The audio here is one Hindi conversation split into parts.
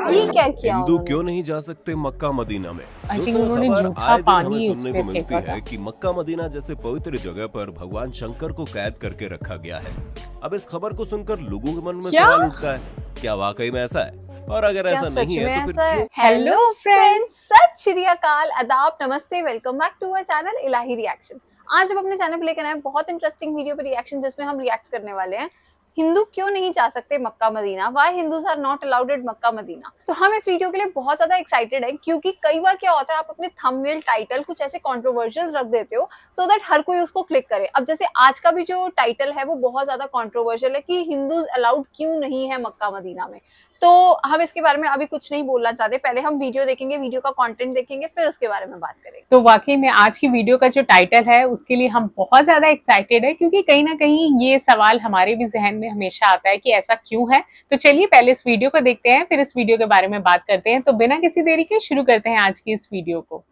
ये क्या किया हिंदू उन्होंने? क्यों नहीं जा सकते मक्का मदीना में? आई थिंक दोस्तों, उन्होंने खबर झूठा आए दिन पानी हमें उस सुनने पे को मिलती फेंका है था। कि मक्का मदीना जैसे पवित्र जगह पर भगवान शंकर को कैद करके रखा गया है। अब इस खबर को सुनकर लोगों के मन में क्या? सवाल उठता है, क्या वाकई में ऐसा है? और अगर क्या ऐसा सच नहीं में है तो फिर ऐसा है? क्यों? हेलो फ्रेंड्स, सत श्री अकाल, आदाब, नमस्ते, welcome back to our channel Ilahi reaction. आज हम अपने चैनल पे लेकर आए हैं बहुत इंटरेस्टिंग वीडियो पे रिएक्शन, जिसमें हम रिएक्ट करने वाले हैं हिंदू क्यों नहीं जा सकते Mecca Medina, why Hindus are not allowed at Mecca Medina. तो हम इस वीडियो के लिए बहुत ज्यादा एक्साइटेड हैं, क्योंकि कई बार क्या होता है, आप अपने थंबनेल टाइटल कुछ ऐसे कंट्रोवर्शियल रख देते हो सो दैट हर कोई उसको क्लिक करे। अब जैसे आज का भी जो टाइटल है वो बहुत ज्यादा कंट्रोवर्शियल है कि हिंदूज अलाउड क्यों नहीं है मक्का मदीना में। तो हम इसके बारे में अभी कुछ नहीं बोलना चाहते, पहले हम वीडियो देखेंगे, वीडियो का कंटेंट देखेंगे, फिर उसके बारे में बात करेंगे। तो वाकई में आज की वीडियो का जो टाइटल है उसके लिए हम बहुत ज्यादा एक्साइटेड है, क्योंकि कहीं ना कहीं ये सवाल हमारे भी जहन में हमेशा आता है कि ऐसा क्यों है। तो चलिए पहले इस वीडियो को देखते हैं, फिर इस वीडियो के बारे में बात करते हैं। तो बिना किसी देरी के शुरू करते हैं आज की इस वीडियो को।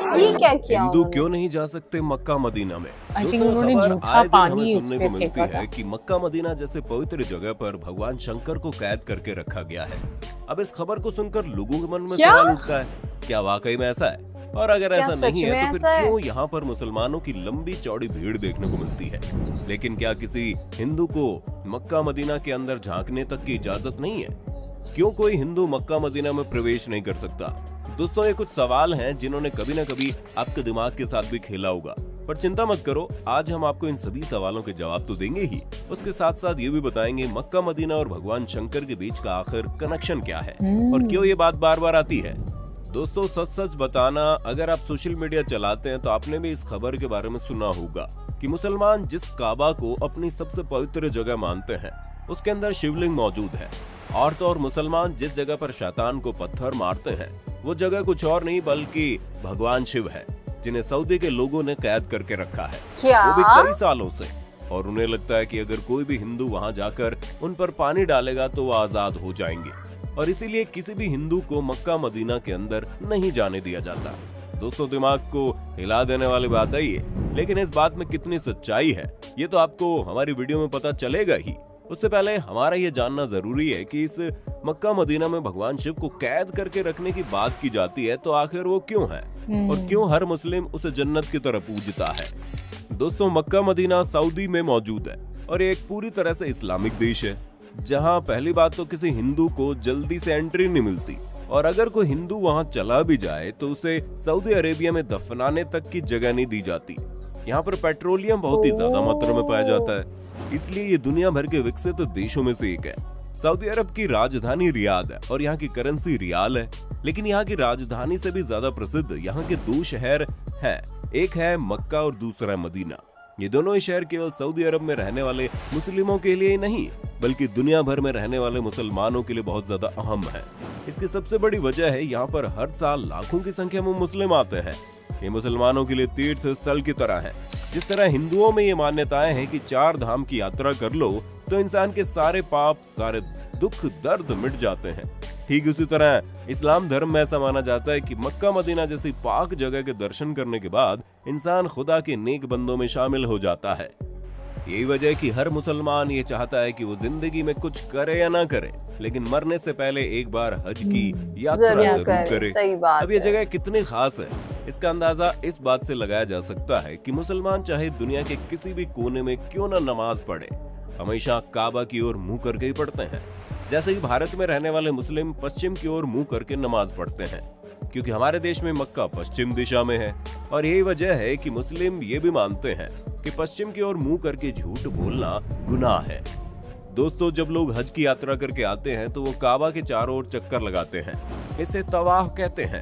ये क्या किया हिंदू उन्होंने? क्यों नहीं जा सकते मक्का मदीना में? आई थिंक दोस्तों, उन्होंने खबर झूठा आए दिन पानी हमें उस सुनने पे को मिलती फेंका था। है कि मक्का मदीना जैसे पवित्र जगह पर भगवान शंकर को कैद करके रखा गया है। अब इस खबर को सुनकर लोगों के मन में क्या? सवाल उठता है, क्या वाकई में ऐसा है? और अगर क्या ऐसा सच नहीं है में तो फिर ऐसा है? क्यों यहाँ पर मुसलमानों की लंबी चौड़ी भीड़ देखने को मिलती है? लेकिन क्या किसी हिंदू को मक्का मदीना के अंदर झांकने तक की इजाजत नहीं है? क्यों कोई हिंदू मक्का मदीना में प्रवेश नहीं कर सकता? दोस्तों, ये कुछ सवाल हैं जिन्होंने कभी ना कभी आपके दिमाग के साथ भी खेला होगा, पर चिंता मत करो, आज हम आपको इन सभी सवालों के जवाब तो देंगे ही, उसके साथ साथ ये भी बताएंगे मक्का मदीना और भगवान शंकर के बीच का आखिर कनेक्शन क्या है और क्यों ये बात बार बार आती है। दोस्तों, सच सच बताना, अगर आप सोशल मीडिया चलाते हैं तो आपने भी इस खबर के बारे में सुना होगा कि मुसलमान जिस काबा को अपनी सबसे पवित्र जगह मानते हैं उसके अंदर शिवलिंग मौजूद है। और तो और मुसलमान जिस जगह पर शैतान को पत्थर मारते हैं वो जगह कुछ और नहीं बल्कि भगवान शिव है, जिन्हें सऊदी के लोगों ने कैद करके रखा है, क्या? वो भी कई सालों से। और उन्हें लगता है कि अगर कोई भी हिंदू वहां जाकर उन पर पानी डालेगा तो वो आजाद हो जाएंगे, और इसीलिए किसी भी हिंदू को मक्का मदीना के अंदर नहीं जाने दिया जाता। दोस्तों, दिमाग को हिला देने वाली बात है ये, लेकिन इस बात में कितनी सच्चाई है ये तो आपको हमारी वीडियो में पता चलेगा ही। उससे पहले हमारा ये जानना जरूरी है कि इस मक्का मदीना में भगवान शिव को कैद करके रखने की बात की जाती है तो आखिर वो क्यों है और क्यों हर मुस्लिम उसे जन्नत की तरह पूजता है। दोस्तों, मक्का मदीना सऊदी में मौजूद है और ये एक पूरी तरह से इस्लामिक देश है, जहां पहली बात तो किसी हिंदू को जल्दी से एंट्री नहीं मिलती, और अगर कोई हिंदू वहां चला भी जाए तो उसे सऊदी अरेबिया में दफनाने तक की जगह नहीं दी जाती। यहाँ पर पेट्रोलियम बहुत ही ज्यादा मात्रा में पाया जाता है, इसलिए ये दुनिया भर के विकसित देशों में से एक है। सऊदी अरब की राजधानी रियाद है और यहाँ की करेंसी रियाल है, लेकिन यहाँ की राजधानी से भी ज्यादा प्रसिद्ध यहाँ के दो शहर हैं, एक है मक्का और दूसरा है मदीना। ये दोनों ही शहर केवल सऊदी अरब में रहने वाले मुस्लिमों के लिए ही नहीं बल्कि दुनिया भर में रहने वाले मुसलमानों के लिए बहुत ज्यादा अहम है। इसकी सबसे बड़ी वजह है यहाँ पर हर साल लाखों की संख्या में मुस्लिम आते हैं। ये मुसलमानों के लिए तीर्थ स्थल की तरह है। जिस तरह हिंदुओं में ये मान्यताएं हैं कि 4 धाम की यात्रा कर लो तो इंसान के सारे पाप, सारे दुख दर्द मिट जाते हैं, ठीक उसी तरह इस्लाम धर्म में ऐसा माना जाता है कि मक्का मदीना जैसी पाक जगह के दर्शन करने के बाद इंसान खुदा के नेक बंदों में शामिल हो जाता है। यही वजह कि हर मुसलमान ये चाहता है कि वो जिंदगी में कुछ करे या ना करे, लेकिन मरने से पहले एक बार हज की यात्रा जरूर करे। सही बात अब ये जगह कितनी खास है इसका अंदाजा इस बात से लगाया जा सकता है कि मुसलमान चाहे दुनिया के किसी भी कोने में क्यों ना नमाज पढ़े, हमेशा काबा की ओर मुंह करके ही पढ़ते हैं। जैसे कि भारत में रहने वाले मुस्लिम पश्चिम की ओर मुंह करके नमाज पढ़ते हैं, क्योंकि हमारे देश में मक्का पश्चिम दिशा में है। और यही वजह है कि मुस्लिम ये भी मानते हैं कि पश्चिम की ओर मुंह करके झूठ बोलना गुनाह है। दोस्तों, जब लोग हज की यात्रा करके आते हैं तो वो काबा के चारों ओर चक्कर लगाते हैं, इसे तवाफ कहते हैं,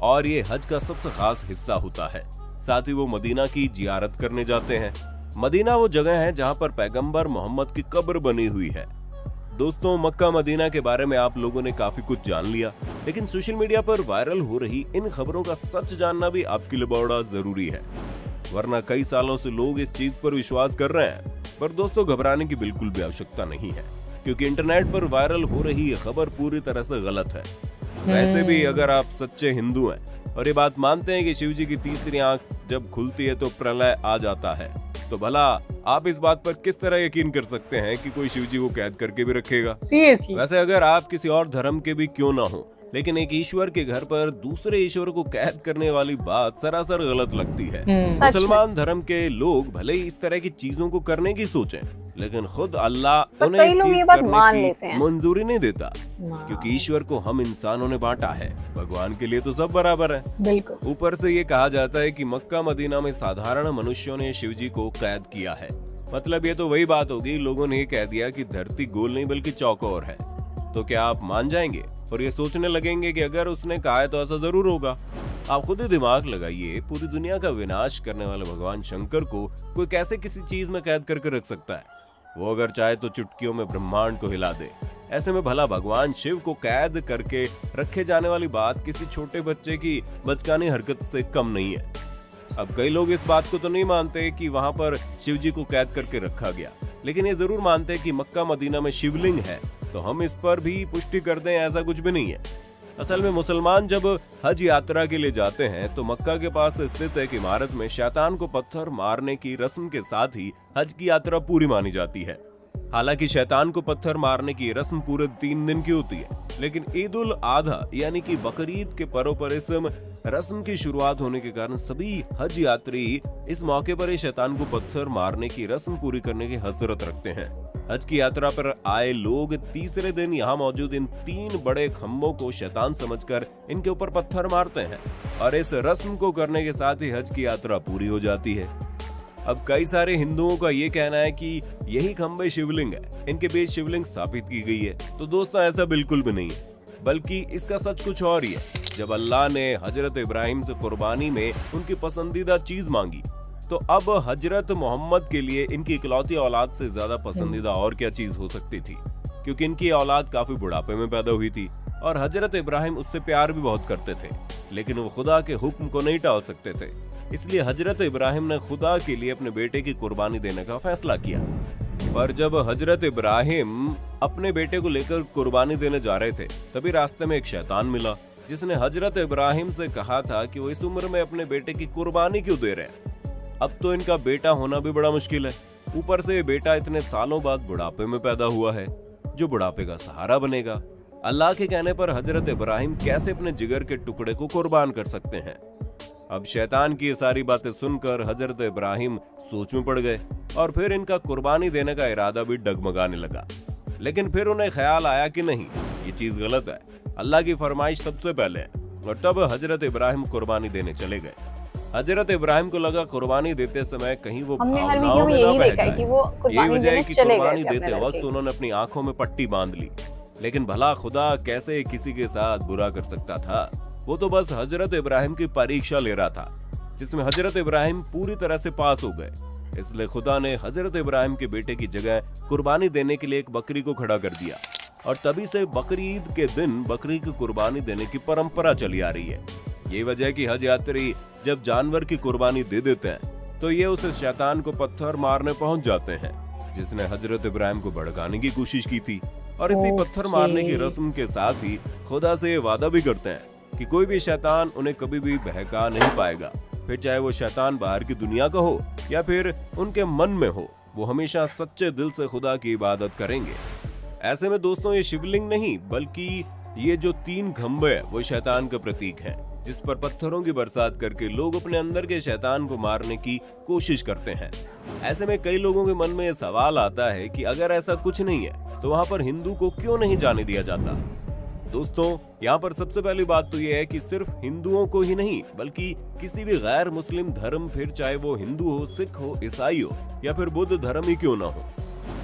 और ये हज का सबसे खास हिस्सा होता है। साथ ही वो मदीना की जियारत करने जाते हैं। मदीना वो जगह है जहाँ पर पैगंबर मोहम्मद की कब्र बनी हुई है। दोस्तों, मक्का मदीना के बारे में आप लोगों ने काफी कुछ जान लिया, लेकिन सोशल मीडिया पर वायरल हो रही इन खबरों का सच जानना भी आपके लिए बड़ा जरूरी है, वरना कई सालों से लोग इस चीज पर विश्वास कर रहे हैं। पर दोस्तों, घबराने की बिल्कुल भी आवश्यकता नहीं है, क्योंकि इंटरनेट पर वायरल हो रही ये खबर पूरी तरह से गलत है। वैसे भी अगर आप सच्चे हिंदू हैं और ये बात मानते हैं कि शिव जी की तीसरी आंख जब खुलती है तो प्रलय आ जाता है, तो भला आप इस बात पर किस तरह यकीन कर सकते हैं कि कोई शिव जी को कैद करके भी रखेगा? सीरियसली। वैसे अगर आप किसी और धर्म के भी क्यों ना हो, लेकिन एक ईश्वर के घर पर दूसरे ईश्वर को कैद करने वाली बात सरासर गलत लगती है। मुसलमान धर्म के लोग भले ही इस तरह की चीजों को करने की सोचें, लेकिन खुद अल्लाह उन्हें इस चीज करने की मंजूरी नहीं देता, क्योंकि ईश्वर को हम इंसानों ने बांटा है, भगवान के लिए तो सब बराबर है। बिल्कुल। ऊपर से ये कहा जाता है कि मक्का मदीना में साधारण मनुष्यों ने शिव जी को कैद किया है। मतलब ये तो वही बात होगी, लोगों ने ये कह दिया कि धरती गोल नहीं बल्कि चौकोर है। तो क्या आप मान जाएंगे और ये सोचने लगेंगे कि अगर उसने कहा है तो ऐसा जरूर होगा? आप खुद ही दिमाग लगाइए, पूरी दुनिया का विनाश करने वाले भगवान शंकर को कोई कैसे किसी चीज में कैद करके रख सकता है? वो अगर चाहे तो चुटकियों में ब्रह्मांड को हिला दे। ऐसे में भला भगवान शिव को कैद करके रखे जाने वाली बात किसी छोटे बच्चे की बचकानी हरकत से कम नहीं है। अब कई लोग इस बात को तो नहीं मानते कि वहां पर शिव जी को कैद करके रखा गया, लेकिन ये जरूर मानते हैं कि मक्का मदीना में शिवलिंग है, तो हम इस पर भी पुष्टि कर दें ऐसा कुछ भी नहीं है। असल में मुसलमान जब हज यात्रा के लिए जाते हैं तो मक्का के पास स्थित एक इमारत में शैतान को पत्थर मारने की रस्म के साथ ही हज की यात्रा पूरी मानी जाती है। हालांकि शैतान को पत्थर मारने की रस्म पूरे 3 दिन की होती है, लेकिन ईद उल आधा यानी कि बकरीद के पर्व पर इस रस्म की शुरुआत होने के कारण सभी हज यात्री इस मौके पर ही शैतान को पत्थर मारने की रस्म पूरी करने की हसरत रखते हैं। हज की यात्रा पर आए लोग तीसरे दिन यहाँ मौजूद इन 3 बड़े खम्भों को शैतान समझकर इनके ऊपर पत्थर मारते हैं और इस रस्म को करने के साथ ही हज की यात्रा पूरी हो जाती है। अब कई सारे हिंदुओं का ये कहना है कि यही खम्भे शिवलिंग है, इनके बीच शिवलिंग स्थापित की गई है। तो दोस्तों ऐसा बिल्कुल भी नहीं है, बल्कि इसका सच कुछ और ही है। जब अल्लाह ने हजरत इब्राहिम से कुर्बानी में उनकी पसंदीदा चीज मांगी, तो अब हजरत मोहम्मद के लिए इनकी इकलौती औलाद से ज्यादा पसंदीदा और क्या चीज हो सकती थी, क्योंकि इनकी औलाद काफी बुढ़ापे में पैदा हुई थी और हजरत इब्राहिम उससे प्यार भी बहुत करते थे, लेकिन वो खुदा के हुक्म को नहीं टाल सकते थे। इसलिए हजरत इब्राहिम ने खुदा के लिए अपने बेटे की कुर्बानी देने का फैसला किया। पर जब हजरत इब्राहिम अपने बेटे को लेकर कुर्बानी देने जा रहे थे, तभी रास्ते में एक शैतान मिला, जिसने हजरत इब्राहिम से कहा था कि वो इस उम्र में अपने बेटे की कुर्बानी क्यों दे रहे हैं। अब तो इनका बेटा होना भी बड़ा मुश्किल है, ऊपर से बेटा इतने सालों बाद बुढ़ापे में पैदा हुआ है, जो बुढ़ापे का सहारा बनेगा। अल्लाह के कहने पर हजरत इब्राहिम कैसे अपने जिगर के टुकड़े को कुर्बान कर सकते हैं? अब शैतान की ये सारी बातें सुनकर हजरत इब्राहिम सोच में पड़ गए और फिर इनका कुर्बानी देने का इरादा भी डगमगाने लगा। लेकिन फिर उन्हें ख्याल आया कि नहीं, ये चीज गलत है, अल्लाह की फरमाइश सबसे पहले है, और तब हजरत इब्राहिम कुर्बानी देने चले गए। हजरत इब्राहिम को लगा कुर्बानी देते समय कहीं वो भावनाओं में न बह जाए। ये वजह है कि कुर्बानी देते वक्त उन्होंने अपनी आंखों में पट्टी बांध ली। लेकिन भला खुदा कैसे किसी के साथ बुरा कर सकता था? वो तो बस हजरत इब्राहिम की परीक्षा ले रहा था, जिसमें हजरत इब्राहिम पूरी तरह से पास हो गए। इसलिए खुदा ने हजरत इब्राहिम के बेटे की जगह कुर्बानी देने के लिए एक बकरी को खड़ा कर दिया, और तभी से बकरीद के दिन बकरी की कुर्बानी देने की परंपरा चली आ रही है। यही वजह है कि हज यात्री जब जानवर की कुर्बानी दे देते हैं तो ये उस शैतान को पत्थर मारने पहुंच जाते हैं, जिसने हजरत इब्राहिम को भड़काने की कोशिश की थी। और इसी पत्थर मारने की रस्म के साथ ही खुदा से ये वादा भी करते हैं कि कोई भी शैतान उन्हें कभी भी बहका नहीं पाएगा, फिर चाहे वो शैतान बाहर की दुनिया का हो या फिर उनके मन में हो, वो हमेशा सच्चे दिल से खुदा की इबादत करेंगे। ऐसे में दोस्तों ये शिवलिंग नहीं, बल्कि ये जो 3 खंभे हैं वो शैतान का प्रतीक है, जिस पर पत्थरों की बरसात करके लोग अपने अंदर के शैतान को मारने की कोशिश करते हैं। ऐसे में कई लोगों के मन में ये सवाल आता है कि अगर ऐसा कुछ नहीं है तो वहाँ पर हिंदू को क्यों नहीं जाने दिया जाता? दोस्तों यहाँ पर सबसे पहली बात तो ये है कि सिर्फ हिंदुओं को ही नहीं, बल्कि किसी भी गैर मुस्लिम धर्म, फिर चाहे वो हिंदू हो, सिख हो, ईसाई हो या फिर बुद्ध धर्म ही क्यों ना हो,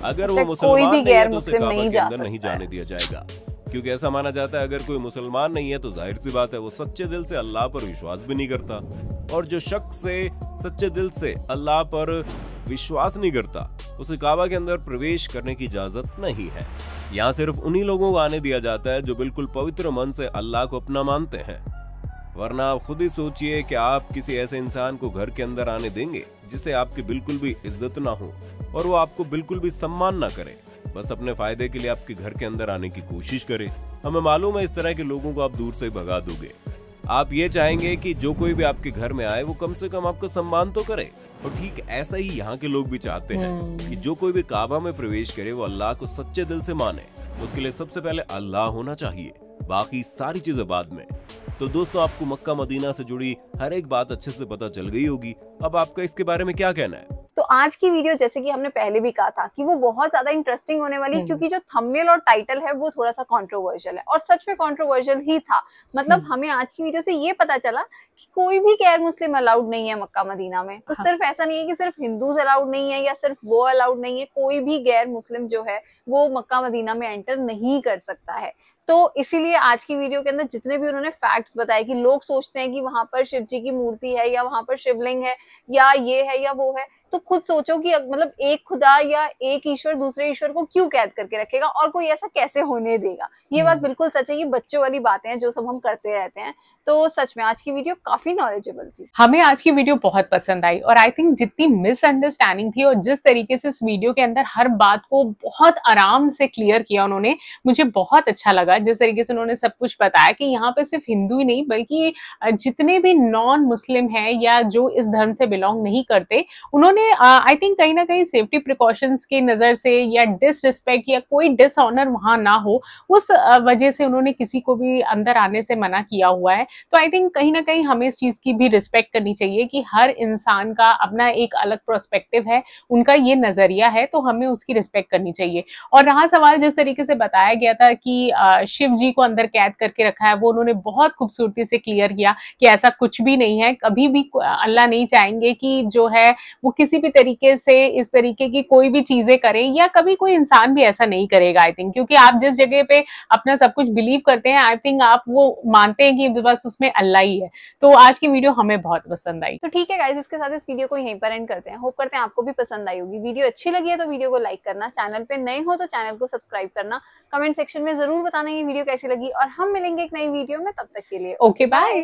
अगर वो मुसलमान नहीं है तो उसे काबा के अंदर नहीं जाने दिया जाएगा। क्योंकि ऐसा माना जाता है अगर कोई मुसलमान नहीं है तो जाहिर सी बात है वो सच्चे दिल से अल्लाह पर विश्वास भी नहीं करता, और जो शख्स से सच्चे दिल से अल्लाह पर विश्वास नहीं करता उसे काबा के अंदर प्रवेश करने की इजाजत नहीं है। यहाँ सिर्फ उन्हीं लोगों को आने दिया जाता है जो बिल्कुल पवित्र मन से अल्लाह को अपना मानते हैं। वरना आप खुद ही सोचिए कि आप किसी ऐसे इंसान को घर के अंदर आने देंगे जिसे आपकी बिल्कुल भी इज्जत ना हो और वो आपको बिल्कुल भी सम्मान ना करे, बस अपने फायदे के लिए आपके घर के अंदर आने की कोशिश करे। हमें मालूम है इस तरह के लोगों को आप दूर से भगा दोगे। आप ये चाहेंगे कि जो कोई भी आपके घर में आए वो कम से कम आपका सम्मान तो करे। और ठीक ऐसा ही यहाँ के लोग भी चाहते हैं कि जो कोई भी काबा में प्रवेश करे वो अल्लाह को सच्चे दिल से माने। उसके लिए सबसे पहले अल्लाह होना चाहिए, बाकी सारी चीजें बाद में। तो दोस्तों, आपको मक्का मदीना से जुड़ी हर एक बात अच्छे से पता चल गई होगी। अब आपका इसके बारे में क्या कहना है? तो आज की वीडियो, जैसे कि हमने पहले भी कहा था, कि वो बहुत ज्यादा इंटरेस्टिंग होने वाली है, क्योंकि जो थंबनेल और टाइटल है वो थोड़ा सा कंट्रोवर्शियल है, और सच में कंट्रोवर्शियल ही था। मतलब हमें आज की वीडियो से ये पता चला कि कोई भी गैर मुस्लिम अलाउड नहीं है मक्का मदीना में। तो सिर्फ ऐसा नहीं है कि सिर्फ हिंदूज अलाउड नहीं है या सिर्फ वो अलाउड नहीं है, कोई भी गैर मुस्लिम जो है वो मक्का मदीना में एंटर नहीं कर सकता है। तो इसीलिए आज की वीडियो के अंदर जितने भी उन्होंने फैक्ट्स बताए कि लोग सोचते हैं कि वहां पर शिव जी की मूर्ति है या वहां पर शिवलिंग है या ये है या वो है, तो खुद सोचो कि मतलब एक खुदा या एक ईश्वर दूसरे ईश्वर को क्यों कैद करके रखेगा और कोई ऐसा कैसे होने देगा। ये बात बिल्कुल सच है, ये बच्चों वाली बातें हैं जो सब हम करते रहते हैं। तो सच में आज की वीडियो काफी नॉलेजेबल थी। हमें आज की वीडियो बहुत पसंद आई और आई थिंक जितनी मिसअंडरस्टैंडिंग थी और जिस तरीके से इस वीडियो के अंदर हर बात को बहुत आराम से क्लियर किया उन्होंने, मुझे बहुत अच्छा लगा। जिस तरीके से उन्होंने सब कुछ बताया कि यहाँ पे सिर्फ हिंदू ही नहीं बल्कि जितने भी नॉन मुस्लिम हैं या जो इस धर्म से बिलोंग नहीं करते, उन्होंने आई थिंक कहीं ना कहीं सेफ्टी प्रिकॉशंस की नजर से या डिसरिस्पेक्ट या कोई डिसऑनर वहां ना हो, उस वजह से उन्होंने किसी को भी अंदर आने से मना किया हुआ है। तो आई थिंक कहीं ना कहीं हमें इस चीज की भी रिस्पेक्ट करनी चाहिए कि हर इंसान का अपना एक अलग पर्सपेक्टिव है, उनका ये नजरिया है, तो हमें उसकी रिस्पेक्ट करनी चाहिए। और रहा सवाल जिस तरीके से बताया गया था कि शिव जी को अंदर कैद करके रखा है, वो उन्होंने बहुत खूबसूरती से क्लियर किया कि ऐसा कुछ भी नहीं है। कभी भी अल्लाह नहीं चाहेंगे कि जो है वो किसी भी तरीके से इस तरीके की कोई भी चीजें करें, या कभी कोई इंसान भी ऐसा नहीं करेगा आई थिंक, क्योंकि आप जिस जगह पे अपना सब कुछ बिलीव करते हैं, आई थिंक आप वो मानते हैं कि बस उसमें अल्लाह ही है। तो आज की वीडियो हमें बहुत पसंद आई। तो ठीक है गाइस, इसके साथ इस वीडियो को यहीं पर एंड करते हैं। होप करते हैं आपको भी पसंद आई होगी। वीडियो अच्छी लगी है तो वीडियो को लाइक करना, चैनल पे नए हो तो चैनल को सब्सक्राइब करना, कमेंट सेक्शन में जरूर बताना ये वीडियो कैसी लगी, और हम मिलेंगे एक नई वीडियो में। तब तक के लिए ओके बाय।